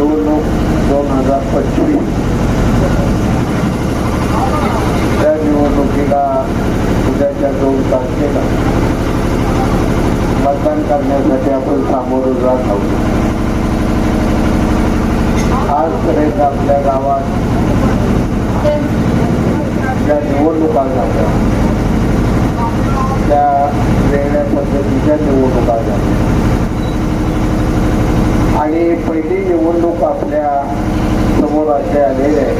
निवडणूक 2025 त्या निवडणुकीला उद्याच्या 2 तारखेला मतदान करण्यासाठी आपण सामोरं जात आहोत. आजपर्यंत आपल्या गावात ज्या निवडणुका झाल्या त्या वेगळ्या पद्धतीच्या निवडणुका झाल्या आणि पहिली निवडणूक आपल्या समोर असे आलेले आहे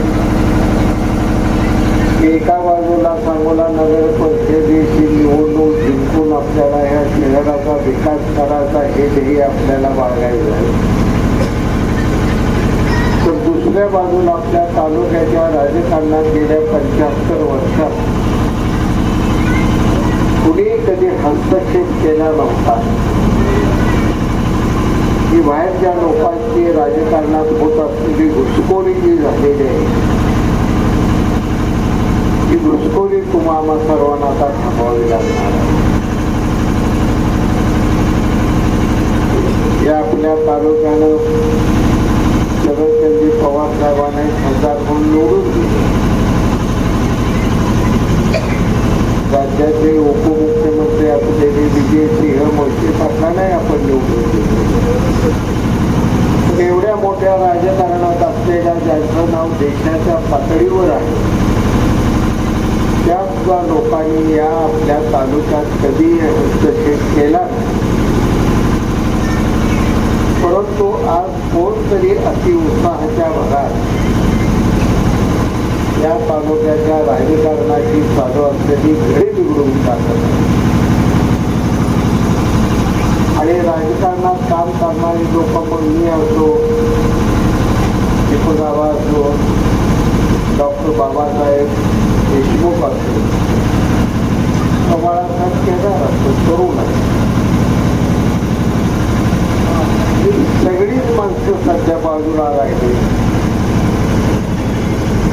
की एका बाजूला सांगोला नगर परिषदेची निवडणूक जिंकून आपल्याला ह्या शहराचा विकास करायचा हे ध्येय आपल्याला बाळगायचं आहे, तर दुसऱ्या बाजूला आपल्या तालुक्याच्या राजकारणात गेल्या 75 वर्षात कुणी कधी हस्तक्षेप केला नव्हता की बाहेरच्या लोकांची राजकारणात होत असलेली घुसखोरी जी झालेली आहे ही घुसखोरी तुम्हाला सर्वांना आता थांबवावी लागणार आहे. या आपल्या तालुक्यानं शरदचंद्र पवार साहेबांना खासदार म्हणून निवडून दिले. राज्याचे उपमुख्यमंत्री असलेले विजयसिंह मोहिते पाटलांना आपण निवडून दिले. एवढ्या मोठ्या राजकारणात असलेल्या ज्यांचं नाव देशाच्या पातळीवर आहे त्या सुद्धा लोकांनी या आपल्या तालुक्यात कधी हस्तक्षेप केला, परंतु आज कोणतरी अतिउत्साहाच्या भरात या तालुक्याच्या राजकारणाची चालू असलेली घडी बिघडून टाकत आणि राजकारणात काम करणारी लोक मग मी असो, दीपगावा असो, डॉक्टर बाबासाहेब देशमुख असो, बाळासाहेब केदार असो, तरुण असो, सगळीच माणसं सध्या बाजूला राहिली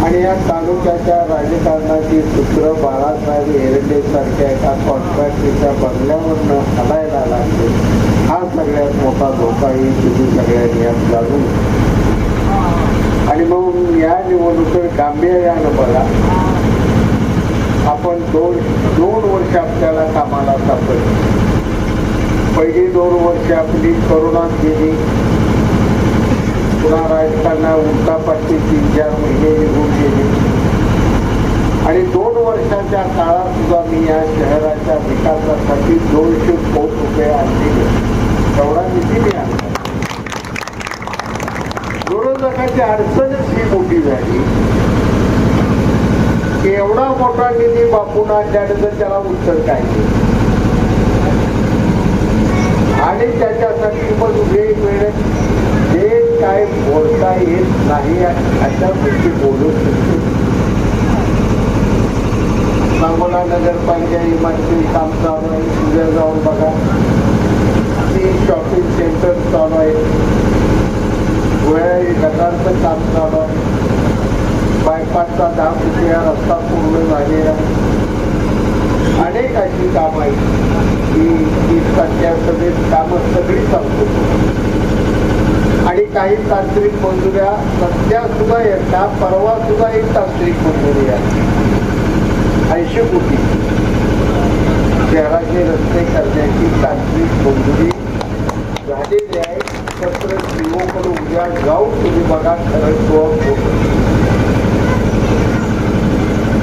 आणि या तालुक्याच्या राजकारणाची सूत्र बाळासाहेब एरंडे सारख्या एका कॉन्ट्रॅक्टरच्या बंगल्यावरनं हलायला लागले. हा सगळ्यात मोठा धोका ही तुम्ही सगळ्यांनी यात जाणून आणि मग या निवडणुकीत गांभीर्यानं बघा. आपण दोन वर्ष आपल्याला कामाला सापडली. पहिली 2 वर्ष आपली करोनात गेली, पुन्हा राजकारणात उलटापालटी 3-4 महिने निघून गेले आणि 2 वर्षाच्या काळात सुद्धा मी या शहराच्या विकासासाठी 200 कोटी रुपये आणले. एवढा निधी मी आणला. विरोधकाची अडचणच ही मोठी झाली की एवढा मोठा निधी बापून आणल्यानंतर त्याला उत्तर काय आणि त्याच्यासाठी मग वेगवेगळे जे काय बोलता येत नाही अशा गोष्टी बोलू शकतो. सांगोला नगरपालिका इमारती काम चालू आहे. उद्या जाऊन बघा, 3 शॉपिंग सेंटर चालू आहे. गोळ्यारी गटारचं काम चालू आहे. बायपासचा 10 फुटिया रस्ता पूर्ण झालेला आहे. अनेक अशी कामं आहेत की 30% सगळीच कामं सगळी चालतो आणि काही तांत्रिक मंजुऱ्या सध्या सुद्धा येतात. परवा सुद्धा एक तांत्रिक मंजुरी आहे 80 कोटी शहराचे रस्ते करण्याची तांत्रिक मंजुरी झालेली आहे. पत्र सीओकडे उद्या जाऊन तुम्ही बघा खरं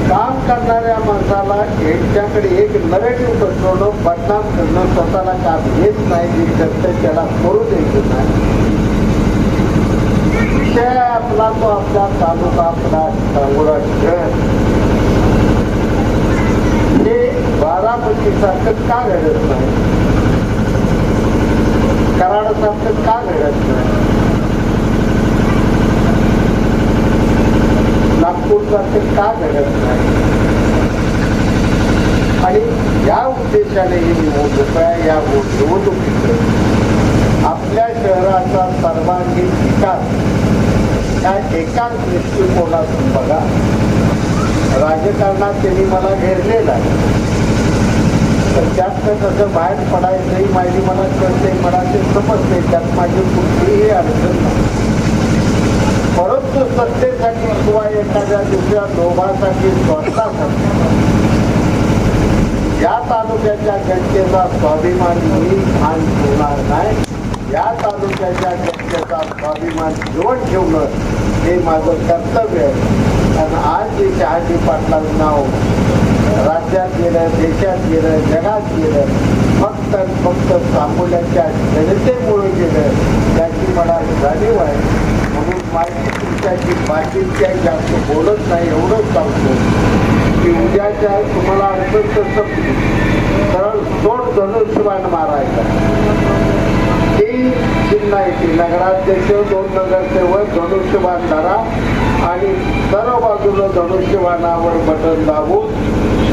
काम करणाऱ्या माणसाला यांच्याकडे एक नरेटिव्ह पसरवणं, बदनाम करणं, स्वतःला काम येत नाही जे करतं त्याला करू द्यायचं नाही. विषय आपला तो आपला तालुका आपला सांगोला शहर हे बारामतीसारखं का घडत नाही, कराडासारखं का घडत नाही, नागपूरसारखं का घडत नाही. आणि या उद्देशाने ही निवडणूक आहे. या निवडणुकीत आपल्या शहराचा सर्वांगीण विकास या एकाच दृष्टिकोनातून बघा. राजकारणात त्यांनी मला घेरलेला आहे, तर त्यात कसं बाहेर पडायचंही माहिती मला कळते, मला ते समजते, त्यात माझी कुठलीही अडचण नाही. परंतु सत्तेसाठी किंवा एखाद्या दुसऱ्या लोभासाठी स्वार्थासाठी या तालुक्याच्या जनतेचा स्वाभिमान मी घाण ठेवणार नाही. या तालुक्याच्या जनतेचा स्वाभिमान जीवन ठेवणं हे माझं कर्तव्य आहे. आणि आज जे शहाजी पाटलांचं नाव राज्यात गेलं, देशात गेलं, जगात गेलं, फक्त सांगोल्याच्या जनतेमुळे गेलं याची मला जाणीव आहे. म्हणून माझी तुमच्याची बाकीच्या जास्त बोलत नाही, एवढंच सांगतो की उद्याच्या तुम्हाला अडचण तसं सरळ सोड धनुष्यबाण मारायचा. ती चिन्ह आहे ती नगराध्यक्ष, 2 नगरसेवक धनुष्यबाण धरा आणि सर्व बाजूला धनुष्यबाणावर बटन दाबून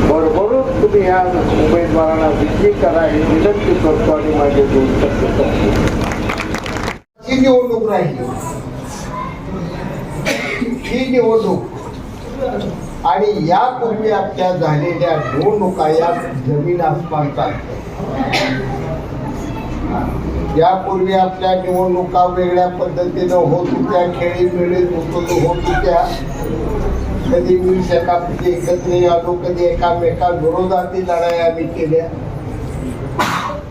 भरभरून तुम्ही ह्या उमेदवारांना विजयी करा ही विनंती करतो. आणि माझे 2 शब्द ही निवडणूक राहिली, ही निवडणूक आणि यापूर्वी आपल्या झालेल्या निवडणुका या जमीन आसमानचा. यापूर्वी आपल्या निवडणुका वेगळ्या पद्धतीनं होत होत्या, खेळीमेळीत होत होत्या. कधी 20 एकापैकी एकत्र आलो, कधी एकामेका विरोधातील लढाई आम्ही केल्या.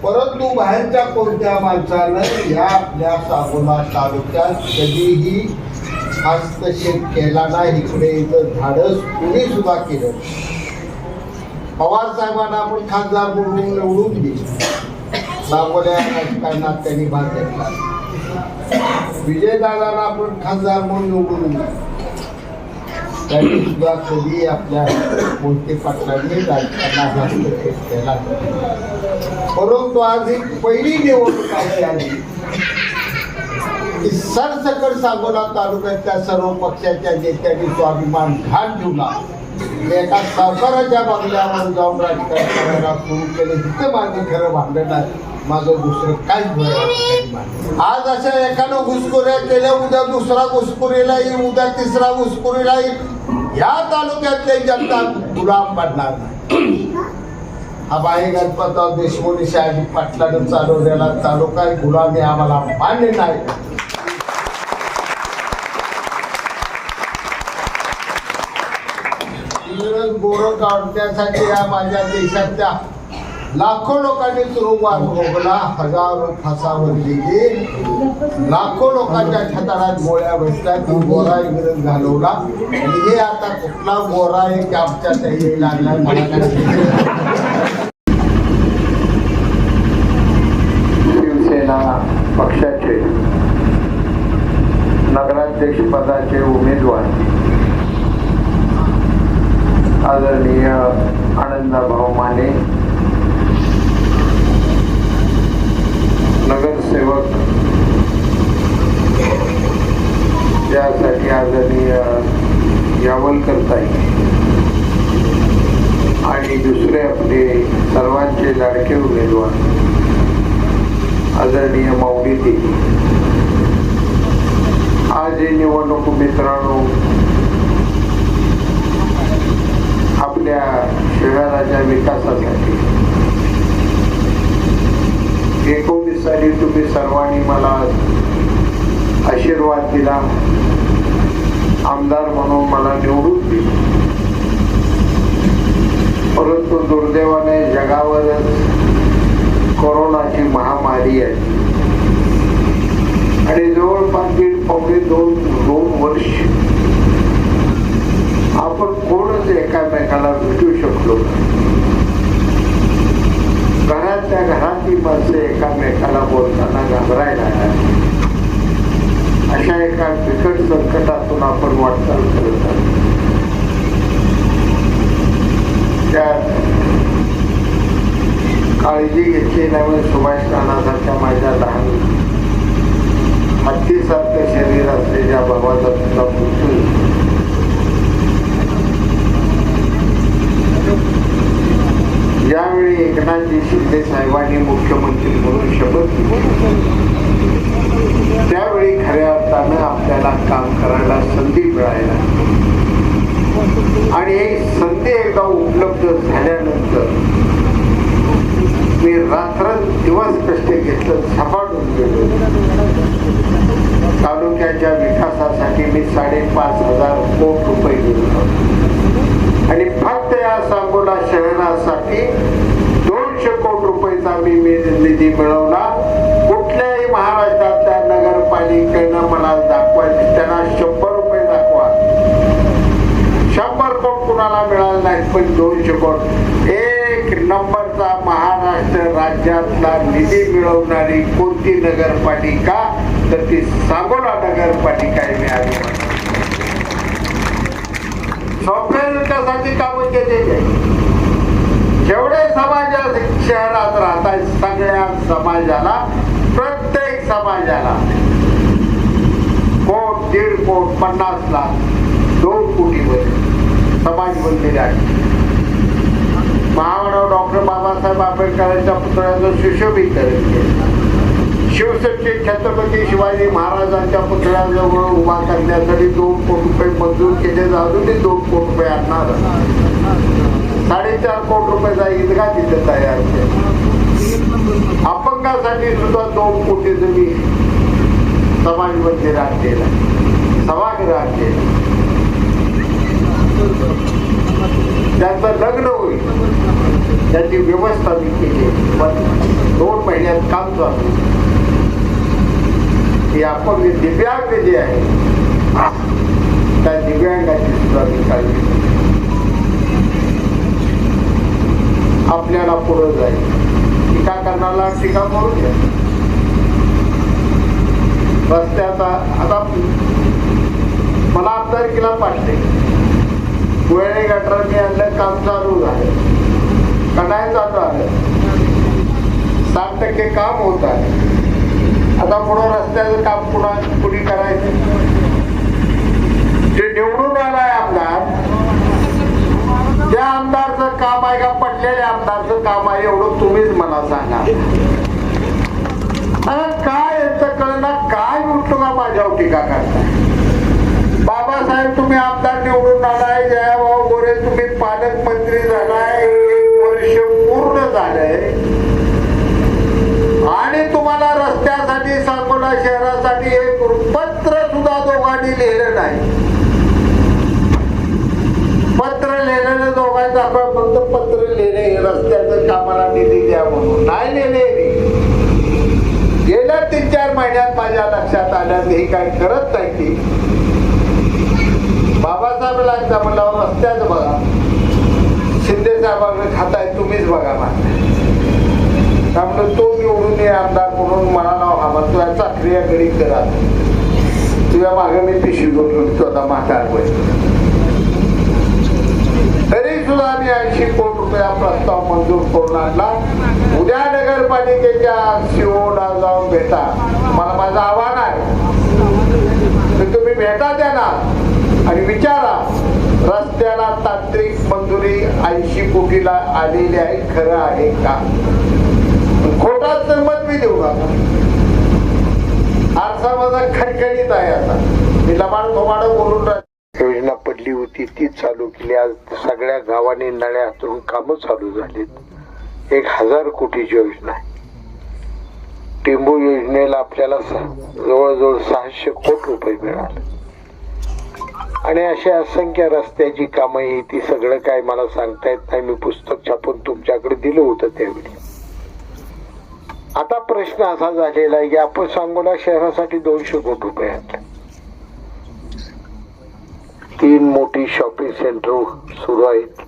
परंतु बाहेरच्या कोणत्या माणसानं या आपल्या सांगोला तालुक्यात कधीही हस्तक्षेप केला नाही. इकडे इथं धाडस कोणी सुद्धा केलं. पवार साहेबांना आपण खासदार म्हणून निवडून दिले, सांगोल्या राजकारणात त्यांनी भाग घेतला. विजयदादांना आपण खासदार म्हणून निवडून दिले, त्यांनी सुद्धा कधी आपल्या मोहिते पाटलांनी राजकारणात हस्तक्षेप केला. परंतु आज ही पहिली निवडणूक अशी आली की सरसकट सांगोला तालुक्यातल्या सर्व पक्षाच्या नेत्यांनी स्वाभिमान घाण ठेवला. एका सावकाराच्या बंगल्यावर जाऊन राजकारण करायला सुरू केलं. तिथं माझं खरं भांडण आहे, माझं दुसरं काहीच भर. आज अशा एकानं घुसखोऱ्या केल्या, उद्या दुसरा घुसखोरीला येईल, उद्या तिसरा घुसखोरीला येईल. या तालुक्यातले जनता गुलाम पडणार नाही. हा बाई गणपतराव देशमुख शहाजी पाटलानं चालवलेला तालुका गुलामी आम्हाला मान्य नाही. गोरं काढण्यासाठी या माझ्या देशातल्या लाखो लोकांनी तुरुंगवास भोगला, हजारो फासावर गेले, लाखो लोकांच्या छताडात गोळ्या बसल्या, ती गोरा इंग्रज घालवला. आणि हे आता कुठला गोरा आहे की आमच्या काही लागला. शिवसेना पक्षाचे नगराध्यक्ष पदाचे उमेदवार आदरणीय आनंदभाऊ माने, नगरसेवक यासाठी आदरणीय यावलकर ताई आणि दुसरे आपले सर्वांचे लाडके उमेदवार आदरणीय माऊली. आज ही निवडणूक मित्रांनो आपल्या शहराच्या विकासासाठी 19 साली तुम्ही सर्वांनी मला आशीर्वाद दिला, आमदार म्हणून मला निवडून दिले. परंतु दुर्दैवाने जगावरच कोरोनाची महामारी आहे आणि जवळपास 1.5-2 वर्ष आपण कोणच एकामेकाला भेटू शकलो. घरातल्या घरातली माणसं एकामेकाला बोलताना घाबरायला अशा एका बिकट संकटातून आपण वाटचाल करत आहोत. त्यात काळजी घेतली नाही. सुभाष राणासारख्या माझ्या लहान हत्तीसारखं शरीर असलेल्या भावाचा सुद्धा मृत्यू. ज्यावेळी एकनाथजी शिंदे साहेबांनी मुख्यमंत्री म्हणून शपथ घेतली त्यावेळी खऱ्या अर्थानं आपल्याला काम करायला संधी मिळायला आणि एक संधी एकदा उपलब्ध झाल्यानंतर मी रात्र दिवस कष्ट घेतलं, झपाटून गेलो. तालुक्यात तालुक्याच्या विकासासाठी मी 5,500 कोटी रुपये दिले आणि फक्त या सांगोला शहरासाठी 200 कोटी रुपयाचा मी निधी मिळवला. कुठल्याही महाराष्ट्रातल्या नगरपालिकेनं मला दाखवायचे, त्यांना 100 रुपये दाखवा, 100 कोटी कुणाला मिळालं नाही, पण 200 कोटी. एक नंबरचा महाराष्ट्र राज्यातला निधी मिळवणारी कोणती नगरपालिका तर ती सांगोला नगरपालिका मिळाली. सोप्या विकासाची कामं केलेली आहे. जेवढे समाज शहरात राहतात सगळ्या समाजाला, प्रत्येक समाजाला 1 1.5 कोटी 50 लाख 2 कोटी मध्ये समाज बनलेले आहे. महामानव डॉक्टर बाबासाहेब आंबेडकरांच्या पुतळ्याचं सुशोभीकरण केलं. शिवशक्ती छत्रपती शिवाजी महाराजांच्या पुतळ्याजवळ उभा करण्यासाठी 2 कोटी रुपये मंजूर केले. अजूनही 2 कोटी रुपये आणणार. 4.5 कोटी रुपयाचा ईदगा तिथे तयार केला. अपंगासाठी सुद्धा 2 कोटी जमी समाज मंदिरात केला, सभागृहात केला. त्यांचं लग्न होईल त्याची व्यवस्था मी केली. पण 2 महिन्यात काम चालू. ही अपंग दिव्यांग जे आहे त्या दिव्यांगाची सुद्धा मी काळजी. आपल्याला पुढे जाईल. टीका करण्याला टीका करू द्या. रस्त्याचा आता मला आमदारकीला पाठले. वेळे गटर मी आणलं, काम चालू झालं, कणाय चालू आलं, 60% काम होत आहे. आता पुढे रस्त्याचं काम कुणी करायचं. जे निवडून आलाय आमदार, त्या आमदारचं काम आहे का पडलेल्या आमदारचं काम आहे एवढं तुम्हीच मला सांगा. काय यांचं कळणं, काय उठलो का माझ्यावर टीका करताय. बाबासाहेब तुम्ही आमदार निवडून आलाय, जयाभाऊ गोरे तुम्ही पालकमंत्री झालाय, 1 वर्ष पूर्ण झालंय आणि तुम्हाला रस्त्यासाठी सांगोला शहरासाठी 1 पत्र सुद्धा दोघांनी लिहिलं नाही. पत्र लिहिलेलं दोघांनी दाखवा, फक्त पत्र लिहिले रस्त्याचं कामाला निधी द्या म्हणून. नाही लिहिले. गेल्या 3-4 महिन्यात माझ्या लक्षात आलं हे काय करत नाही. ती बाबासाहेब लागता म्हणलं रस्त्याच बघा, शिंदे साहेबांकडे खाताय तुम्हीच बघा माझ्या. त्यामुळे तो निवडून ये आमदार म्हणून मला नाव हवा. तुझ्या चाकरिया घरी करा. तुझ्या मागे मी पिशवी घेऊन स्वतः म्हातार होईल. तरी सुद्धा मी 80 कोटी रुपया प्रस्ताव मंजूर करून आणला. उद्या नगरपालिकेच्या सीओला जाऊन भेटा. मला माझं आव्हान आहे, तुम्ही भेटा त्यांना आणि विचारा रस्त्याला तांत्रिक मंजुरी 80 कोटीला आलेली आहे, खरं आहे का. खोटाच तर मत मी देऊ नका. आरसा माझा खणखणीत आहे. आता मी लबाड थोबाड बोलून योजना पडली होती ती चालू केली. आज सगळ्या गावांनी नळ्या हातरून कामं चालू झालीत. 1000 कोटीची योजना आहे. टिंबू योजनेला आपल्याला जवळजवळ 600 कोटी रुपये मिळाले आणि अशा असंख्य रस्त्याची कामं ही ती सगळं काय मला सांगता येत नाही. मी पुस्तक छापून तुमच्याकडे दिलं होतं त्यावेळी. आता प्रश्न असा झालेला आहे की आपण सांगोला शहरासाठी 200 कोटी रुपये आणले. 3 मोठी शॉपिंग सेंटर सुरू आहेत.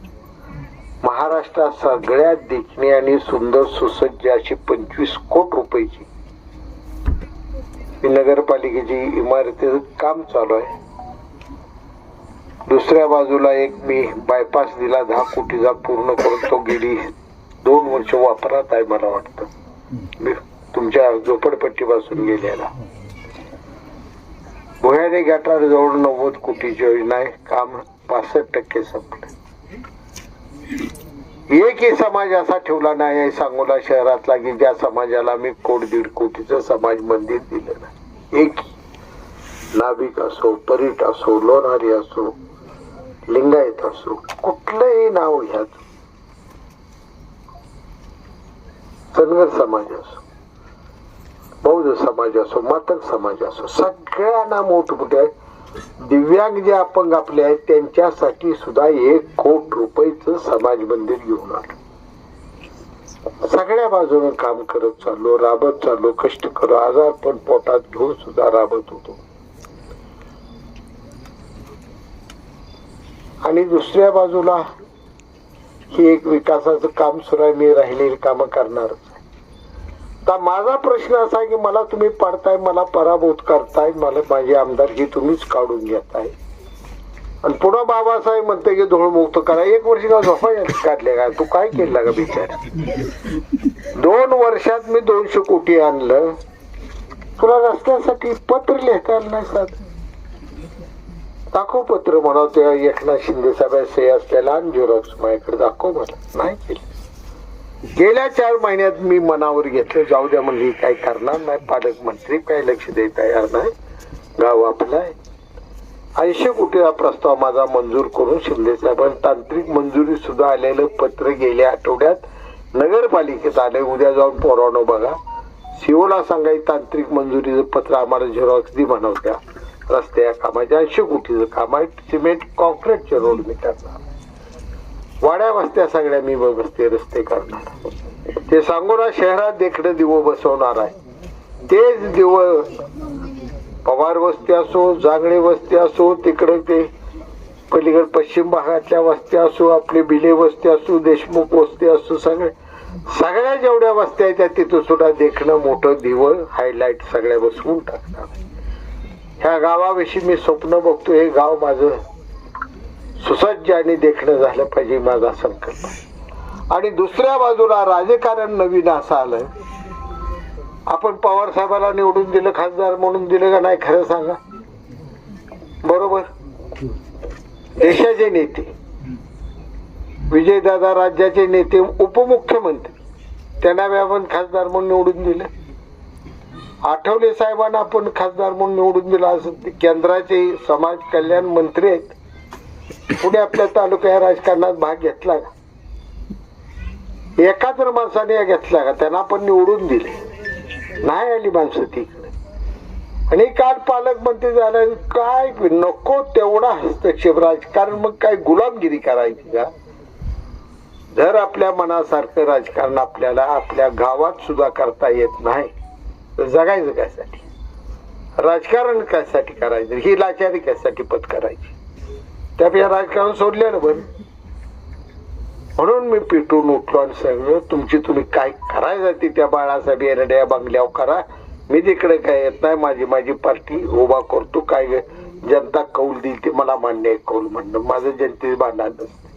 महाराष्ट्रात सगळ्यात देखणी आणि सुंदर सुसज्ज अशी 25 कोटी रुपयाची नगरपालिकेची इमारतीचं काम चालू आहे. दुसऱ्या बाजूला एक मी बायपास दिला 10 कोटीचा पूर्ण करून. तो गेली 2 वर्ष वापरात आहे मला वाटतं. मी तुमच्या झोपडपट्टीपासून गेलेला. भुयारी गटार जवळ 90 कोटीची योजना आहे. काम 65% संपलं. एकही समाज असा ठेवला नाही सांगोला शहरातला की ज्या समाजाला मी 1.5 कोटीचं समाज मंदिर दिलं नाही. एक नाभिक असो, परीट असो, लोणारी असो, लिंगायत असो, कुठलंही नाव घ्या, धनगर समाज असो, बौद्ध समाज असो, मातक समाज असो, सगळ्यांना मोठमोठ्या दिव्यांग जे अपंग आपले आहेत त्यांच्यासाठी सुद्धा 1 कोटी रुपयाचं समाज मंदिर घेऊन आलं. सगळ्या बाजूने काम करत चाललो, राबत चाललो, कष्ट करू, आजार पण पोटात घेऊन सुद्धा राबत होतो. आणि दुसऱ्या बाजूला ही एक विकासाचं काम सुरू आहे. मी राहिलेली कामं करणारच आहे. तर माझा प्रश्न असा आहे की मला तुम्ही पाडताय, मला पराभूत करताय, मला माझी आमदारकी तुम्हीच काढून घेताय. आणि पुन्हा बाबासाहेब म्हणते की धूळमुक्त करा. 1 वर्ष का झोपा काढले का? तू काय केलं का बिचार? 2 वर्षात मी 200 कोटी आणलं. तुला रस्त्यासाठी पत्र लिहिता आलं नाही साधं? दाखव पत्र म्हणाव. त्या एकनाथ शिंदे साहेब सही असलेला आणि झेरॉक्स माझ्याकडे दाखव. मला नाही केलं. गेल्या 4 महिन्यात मी मनावर घेतलं, जाऊ द्या म्हणली, काही करणार नाही. पालकमंत्री काही लक्ष देत तयार नाही. गाव आपलं आहे. 80 कोटीचा प्रस्ताव माझा मंजूर करून शिंदे साहेबांनी तांत्रिक मंजुरी सुद्धा आलेलं पत्र गेल्या आठवड्यात नगरपालिकेत आले. उद्या जाऊन पोरावणं बघा. सीओला सांगाय तांत्रिक मंजुरीचं पत्र आम्हाला झेरॉक्स दी म्हणवत्या. रस्त्या कामाच्या 80 कोटीचं काम आहे. सिमेंट कॉन्क्रीटचे रोड मी करणार. वाड्या वस्त्या सगळ्या मी बसते रस्ते करणार. ते सांगू ना, शहरात देखणं दिवं बसवणार आहे. तेच दिवं पवार वस्ती असो, जांगडे वस्ती असो, तिकडं ते पलीकड पश्चिम भागातल्या वस्त्या असो, आपली भिले वस्ती असो, देशमुख वस्ती असो, सगळ्या जेवढ्या वस्त्या आहेत त्या तिथं सुद्धा देखणं मोठं दिवं हायलाइट सगळ्या बसवून टाकणार. ह्या गावाविषयी मी स्वप्न बघतो. हे गाव माझं सुसज्ज आणि देखणं झालं पाहिजे, माझा संकल्प. आणि दुसऱ्या बाजूला राजकारण नवीन असं आलं. आपण पवार साहेबाला निवडून दिलं, खासदार म्हणून दिलं का नाही? खरं सांगा. बरोबर. देशाचे नेते, विजयदादा राज्याचे नेते, उपमुख्यमंत्री, त्यांना आपण खासदार म्हणून निवडून दिलं. आठवले साहेबांना आपण खासदार म्हणून निवडून दिलं. असं केंद्राचे समाज कल्याण मंत्री आहेत. पुढे आपल्या तालुक्या राजकारणात भाग घेतला का? एका तर माणसाने घेतला का? त्यांना आपण निवडून दिले. नाही आली माणसं तिकडे. आणि काल पालकमंत्री झालं. काय नको तेवढा हस्तक्षेप राजकारण. मग काय गुलामगिरी करायची का? जर आपल्या मनासारखं राजकारण आपल्याला आपल्या गावात सुद्धा करता येत नाही तर जगायचं कशासाठी? राजकारण कशासाठी करायचं? ही लाचारी कशासाठी पत्करायची? त्यापेक्षा राजकारण सोडलेलं बरं. म्हणून मी पेटून उठलो आणि सांगलो, तुमची तुम्ही काय करायचं ती त्या बाळासाहेब येरड्या बंगल्यावर करा. मी तिकडे काय येत नाही. माझी पार्टी उभा करतो. काय जनता कौल देईल ते मला मान्य आहे. कौल म्हणणं माझं जनतेच भांडण नसते.